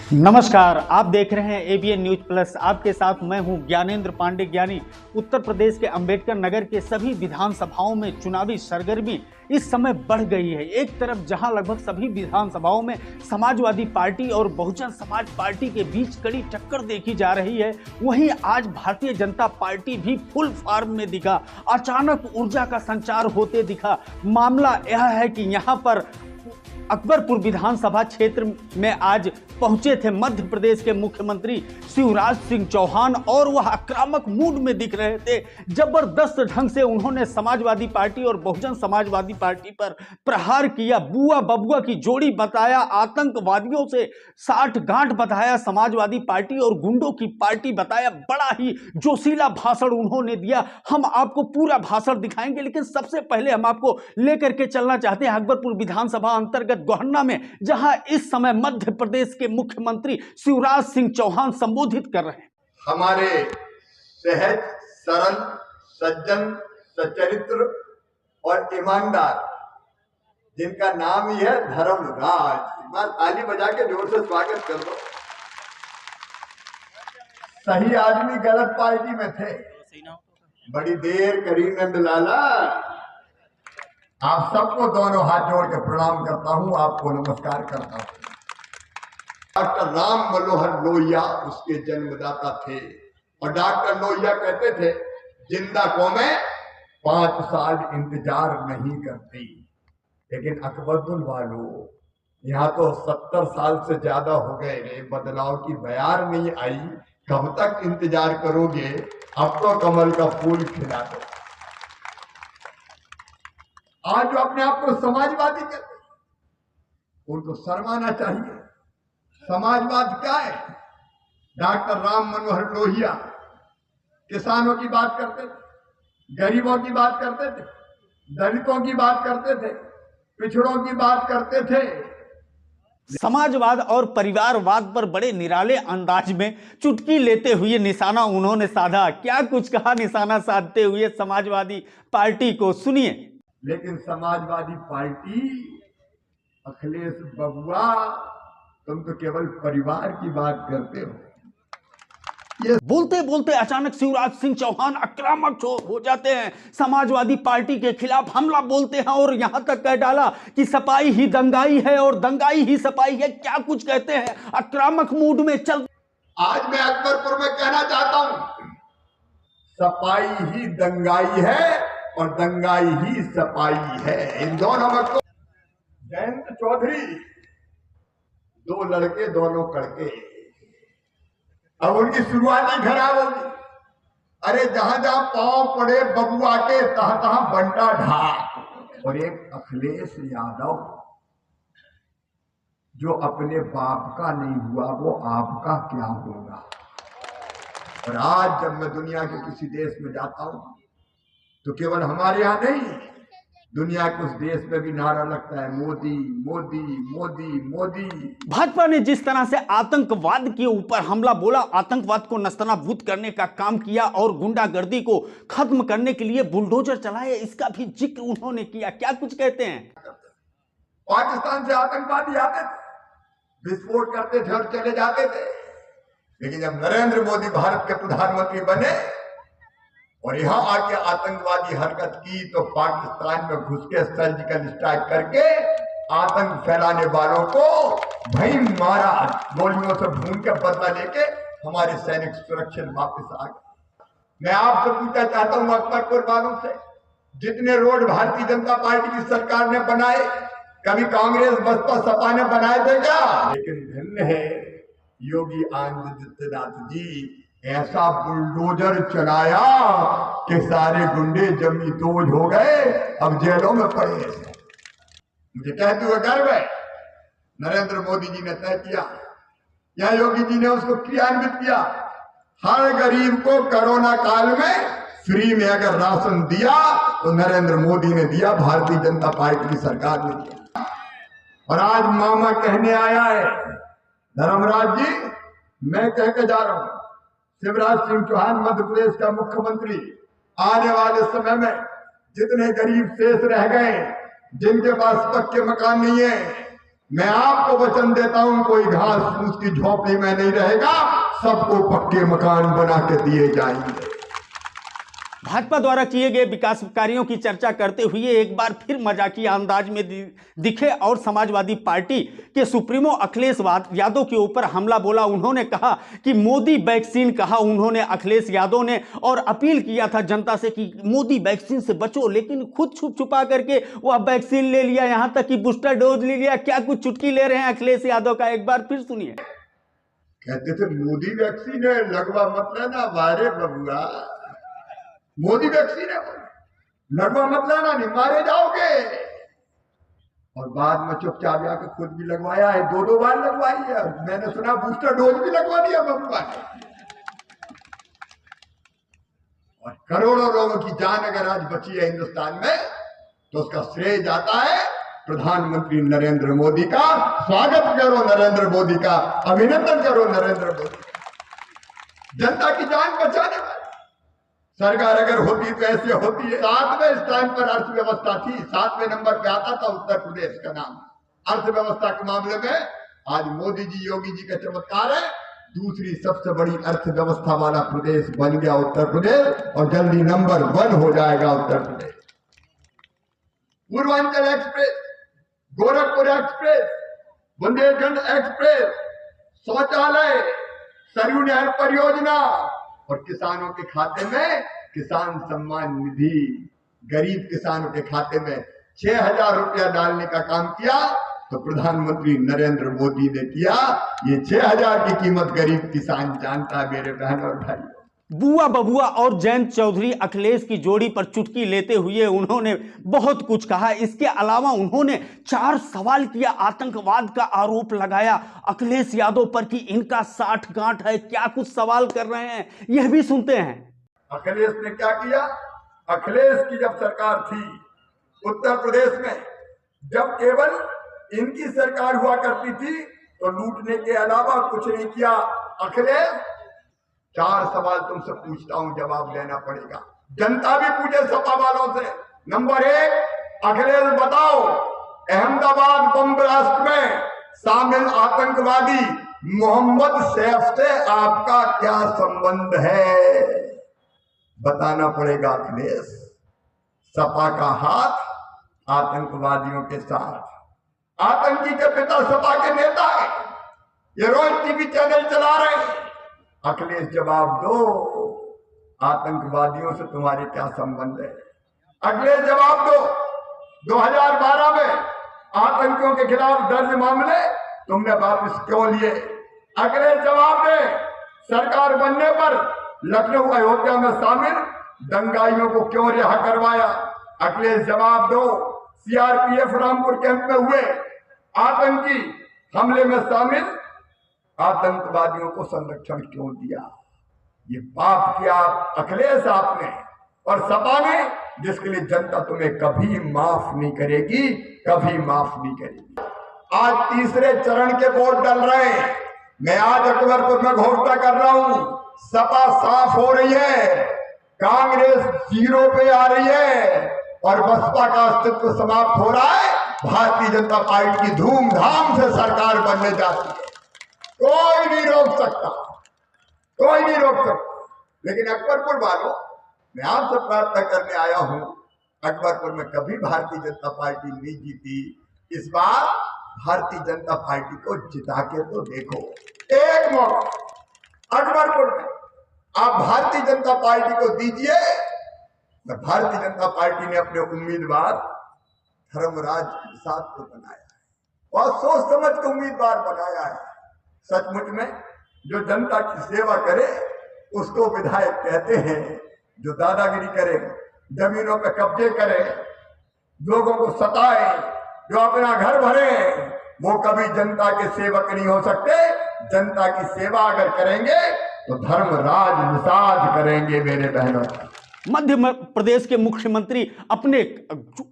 नमस्कार, आप देख रहे हैं एबीएन न्यूज प्लस। आपके साथ मैं हूं ज्ञानेंद्र पांडे ज्ञानी। उत्तर प्रदेश के अंबेडकर नगर के सभी विधानसभाओं में चुनावी सरगर्मी इस समय बढ़ गई है। एक तरफ जहां लगभग सभी विधानसभाओं में समाजवादी पार्टी और बहुजन समाज पार्टी के बीच कड़ी टक्कर देखी जा रही है, वहीं आज भारतीय जनता पार्टी भी फुल फॉर्म में दिखा। अचानक ऊर्जा का संचार होते दिखा। मामला यह है कि यहां पर अकबरपुर विधानसभा क्षेत्र में आज पहुंचे थे मध्य प्रदेश के मुख्यमंत्री शिवराज सिंह चौहान और वह आक्रामक मूड में दिख रहे थे। जबरदस्त ढंग से उन्होंने समाजवादी पार्टी और बहुजन समाजवादी पार्टी पर प्रहार किया। बुआ बबुआ की जोड़ी बताया, आतंकवादियों से साठ गांठ बताया, समाजवादी पार्टी और गुंडों की पार्टी बताया। बड़ा ही जोशीला भाषण उन्होंने दिया। हम आपको पूरा भाषण दिखाएंगे, लेकिन सबसे पहले हम आपको लेकर के चलना चाहते हैं अकबरपुर विधानसभा अंतर्गत गोहन्ना में, जहां इस समय मध्य प्रदेश के मुख्यमंत्री शिवराज सिंह चौहान संबोधित कर रहे हैं। हमारे सहज, सरल, सज्जन, सच्चरित्र और ईमानदार, जिनका नाम ही है धर्मराज, ताली बजा के जोर से स्वागत कर दो। सही आदमी गलत पार्टी में थे, बड़ी देर करी नंदलाला। आप सबको दोनों हाथ जोड़ के प्रणाम करता हूं, आपको नमस्कार करता हूं। डॉक्टर राम मनोहर लोहिया उसके जन्मदाता थे और डॉक्टर लोहिया कहते थे, जिंदा कौमें 5 साल इंतजार नहीं करती। लेकिन अकबरपुर वालों, यहाँ तो 70 साल से ज्यादा हो गए, बदलाव की बयार नहीं आई। कब तक इंतजार करोगे? अब तो कमल का फूल खिला दो। आज जो अपने आप को समाजवादी कहते हैं, उनको शर्माना चाहिए। समाजवाद क्या है? डॉक्टर राम मनोहर लोहिया किसानों की बात करते थे, गरीबों की बात करते थे, दलितों की बात करते थे, पिछड़ों की बात करते थे। समाजवाद और परिवारवाद पर बड़े निराले अंदाज में चुटकी लेते हुए निशाना उन्होंने साधा। क्या कुछ कहा निशाना साधते हुए समाजवादी पार्टी को, सुनिए। लेकिन समाजवादी पार्टी, अखिलेश बबुआ, तुम तो केवल परिवार की बात करते हो। ये बोलते बोलते अचानक शिवराज सिंह चौहान आक्रामक हो जाते हैं, समाजवादी पार्टी के खिलाफ हमला बोलते हैं और यहां तक कह डाला कि सपाई ही दंगाई है और दंगाई ही सपाई है। क्या कुछ कहते हैं, आक्रामक मूड में चल। आज मैं अकबरपुर में कहना चाहता हूं, सपाई ही दंगाई है और दंगाई ही सपाई है। इन दोनों में को जयंत चौधरी, 2 लड़के दोनों कड़के, अब उनकी शुरुआत ही खराब होगी। अरे जहां जहां पांव पड़े बबुआ के, तहां तहां बंटा ढा। और एक अखिलेश यादव, जो अपने बाप का नहीं हुआ वो आपका क्या होगा। और आज जब मैं दुनिया के किसी देश में जाता हूं, तो केवल हमारे यहां नहीं, दुनिया के उस देश में भी नारा लगता है, मोदी मोदी मोदी मोदी। भाजपा ने जिस तरह से आतंकवाद के ऊपर हमला बोला, आतंकवाद को नस्तनाबूद करने का काम किया और गुंडागर्दी को खत्म करने के लिए बुलडोजर चलाए, इसका भी जिक्र उन्होंने किया। क्या कुछ कहते हैं। पाकिस्तान से आतंकवादी आते थे, विस्फोट करते थे और चले जाते थे। लेकिन जब नरेंद्र मोदी भारत के प्रधानमंत्री बने और यहां आके आतंकवादी हरकत की, तो पाकिस्तान में घुस के सर्जिकल स्ट्राइक करके आतंक फैलाने वालों को भई मारा, गोलियों से भून के बदला लेके हमारे सैनिक सुरक्षित वापस आ गए। मैं आपसे पूछना चाहता हूं अकबरपुर वालों से, जितने रोड भारतीय जनता पार्टी की सरकार ने बनाए, कभी कांग्रेस बसपा सपा ने बनाए थे क्या? लेकिन धन्य है योगी आदित्यनाथ जी, ऐसा बुलडोजर चलाया कि सारे गुंडे जमी तोज हो गए, अब जेलों में पड़े हैं। मुझे कहते हुए गर्व है, नरेंद्र मोदी जी ने तय किया या योगी जी ने उसको क्रियान्वित किया। हर गरीब को कोरोना काल में फ्री में अगर राशन दिया तो नरेंद्र मोदी ने दिया, भारतीय जनता पार्टी की सरकार ने दिया। और आज मामा कहने आया है, धर्मराज जी, मैं कह के जा रहा हूं, शिवराज सिंह चौहान मध्य प्रदेश का मुख्यमंत्री, आने वाले समय में जितने गरीब शेष रह गए, जिनके पास पक्के मकान नहीं है, मैं आपको वचन देता हूं, कोई घास फूस की झोपड़ी में नहीं रहेगा, सबको पक्के मकान बना के दिए जाएंगे। भाजपा द्वारा किए गए विकास कार्यों की चर्चा करते हुए एक बार फिर मजाकिया अंदाज में दिखे और समाजवादी पार्टी के सुप्रीमो अखिलेश यादव के ऊपर हमला बोला। उन्होंने कहा कि मोदी वैक्सीन कहा उन्होंने अखिलेश यादव ने, और अपील किया था जनता से कि मोदी वैक्सीन से बचो, लेकिन खुद छुप छुपा करके वह वैक्सीन ले लिया, यहां तक कि बूस्टर डोज ले लिया। क्या कुछ चुटकी ले रहे हैं अखिलेश यादव का, एक बार फिर सुनिए। कहते थे मोदी वैक्सीन है, लगवा मत लेना, वारे बबुआ मोदी वैक्सीन है, लगवा मत लेना, नहीं मारे जाओगे। और बाद में चुपचाप आके खुद भी लगवाया है, 2-2 बार लगवाई है। मैंने सुना बूस्टर डोज भी लगवा दिया बबुआ ने। और करोड़ों लोगों की जान अगर आज बची है हिंदुस्तान में, तो उसका श्रेय जाता है प्रधानमंत्री नरेंद्र मोदी का। स्वागत करो नरेंद्र मोदी का, अभिनंदन करो नरेंद्र मोदी का। जनता की जान बचाने वाले सरकार अगर होती तो ऐसे होती है। 7वें स्थान पर अर्थव्यवस्था थी, 7वें नंबर पे आता था उत्तर प्रदेश का नाम अर्थव्यवस्था के मामले में। आज मोदी जी, योगी जी का चमत्कार है, दूसरी सबसे बड़ी अर्थव्यवस्था वाला प्रदेश बन गया उत्तर प्रदेश, और जल्दी नंबर 1 हो जाएगा Uttar Pradesh. Purvanchal express, Gorakhpur express, Bundelkhand express, शौचालय, सरयू नहर परियोजना, और किसानों के खाते में किसान सम्मान निधि, गरीब किसानों के खाते में 6,000 रुपया डालने का काम किया तो प्रधानमंत्री नरेंद्र मोदी ने किया। ये 6,000 की कीमत गरीब किसान जानता है मेरे बहन और भाई। बुआ बबुआ और जयंत चौधरी अखिलेश की जोड़ी पर चुटकी लेते हुए उन्होंने बहुत कुछ कहा। इसके अलावा उन्होंने 4 सवाल किया, आतंकवाद का आरोप लगाया अखिलेश यादव पर कि इनका 60 गांठ है। क्या कुछ सवाल कर रहे हैं, यह भी सुनते हैं। अखिलेश ने क्या किया? अखिलेश की जब सरकार थी उत्तर प्रदेश में, जब केवल इनकी सरकार हुआ करती थी, तो लूटने के अलावा कुछ नहीं किया। अखिलेश 4 सवाल तुमसे पूछता हूं, जवाब देना पड़ेगा। जनता भी पूछे सपा वालों से। नंबर 1, अखिलेश बताओ, अहमदाबाद बम ब्लास्ट में शामिल आतंकवादी मोहम्मद सैफ से आपका क्या संबंध है? बताना पड़ेगा अखिलेश। सपा का हाथ आतंकवादियों के साथ। आतंकी के पिता सपा के नेता है, ये रोज टीवी चैनल चला रहे हैं। अखिलेश जवाब दो, आतंकवादियों से तुम्हारे क्या संबंध है? अखिलेश जवाब दो, 2012 में आतंकियों के खिलाफ दर्ज मामले तुमने वापस क्यों लिए? अखिलेश जवाब दे, सरकार बनने पर लखनऊ अयोध्या में शामिल दंगाइयों को क्यों रिहा करवाया? अखिलेश जवाब दो, सीआरपीएफ रामपुर कैंप में हुए आतंकी हमले में शामिल आतंकवादियों को संरक्षण क्यों दिया? ये पाप किया अखिलेश आपने और सपा ने, जिसके लिए जनता तुम्हें कभी माफ नहीं करेगी, कभी माफ नहीं करेगी। आज तीसरे चरण के वोट डल रहे हैं। मैं आज अकबरपुर में घोषणा कर रहा हूं, सपा साफ हो रही है, कांग्रेस 0 पे आ रही है और बसपा का अस्तित्व समाप्त हो रहा है। भारतीय जनता पार्टी की धूमधाम से सरकार बनने जाती है। कोई नहीं रोक सकता, कोई नहीं रोक सकता। लेकिन अकबरपुर वालों, मैं आपसे प्रार्थना करने आया हूं, अकबरपुर में कभी भारतीय जनता पार्टी नहीं जीती, इस बार भारतीय जनता पार्टी को जिता के तो देखो। एक मौका अकबरपुर में आप भारतीय जनता पार्टी को दीजिए। भारतीय जनता पार्टी ने अपने उम्मीदवार धर्मराज प्रसाद को बनाया है और सोच समझ के उम्मीदवार बनाया है। सचमुच में जो जनता की सेवा करे उसको विधायक कहते हैं। जो दादागिरी करे, जमीनों पे कब्जे करे, लोगों को सताए, जो अपना घर भरे, वो कभी जनता के सेवक नहीं हो सकते। जनता की सेवा अगर करेंगे तो धर्मराज निषाद करेंगे मेरे बहनों। मध्य प्रदेश के मुख्यमंत्री अपने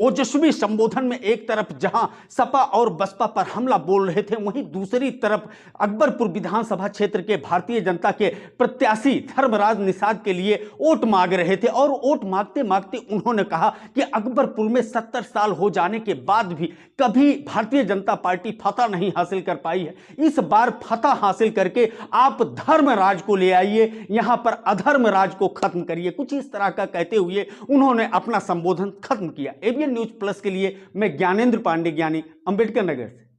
ओजस्वी संबोधन में एक तरफ जहां सपा और बसपा पर हमला बोल रहे थे, वहीं दूसरी तरफ अकबरपुर विधानसभा क्षेत्र के भारतीय जनता के प्रत्याशी धर्मराज निषाद के लिए वोट मांग रहे थे। और वोट मांगते मांगते उन्होंने कहा कि अकबरपुर में 70 साल हो जाने के बाद भी कभी भारतीय जनता पार्टी फतह नहीं हासिल कर पाई है। इस बार फतह हासिल करके आप धर्मराज को ले आइए, यहां पर अधर्मराज को खत्म करिए। कुछ इस तरह का कहते हुए उन्होंने अपना संबोधन खत्म किया। एबीएन न्यूज प्लस के लिए मैं ज्ञानेंद्र पांडे, ज्ञानी, अंबेडकर नगर से।